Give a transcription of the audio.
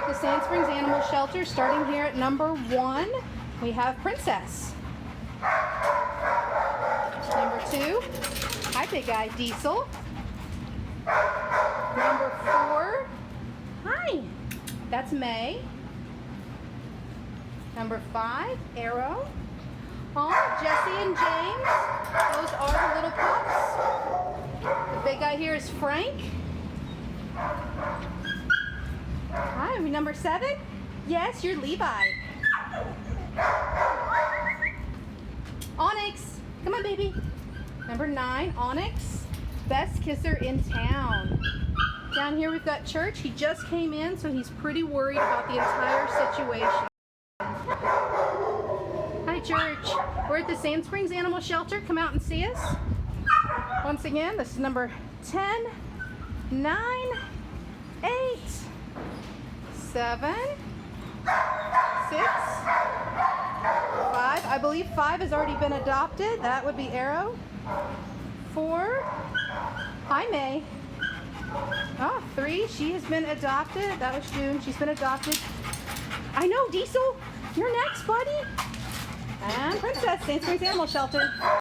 the Sand Springs Animal Shelter. Starting here at number 1, we have Princess. Number 2, hi big guy, Diesel. Number 4, hi, that's May. Number 5, Aero. Oh, Jesse and James, those are the little pups. The big guy here is Frank. Hi, number 7? Yes, you're Levi. Onyx, come on baby. Number 9, Onyx, best kisser in town. Down here we've got Church. He just came in, so he's pretty worried about the entire situation. Hi Church, we're at the Sand Springs Animal Shelter. Come out and see us. Once again, this is number 10, 9, 8, 7, 6, 5. I believe 5 has already been adopted. That would be Aero. 4. Hi May. Oh, 3. She has been adopted. That was June. She's been adopted. I know, Diesel. You're next, buddy. And Princess, Sand Springs Animal Shelter.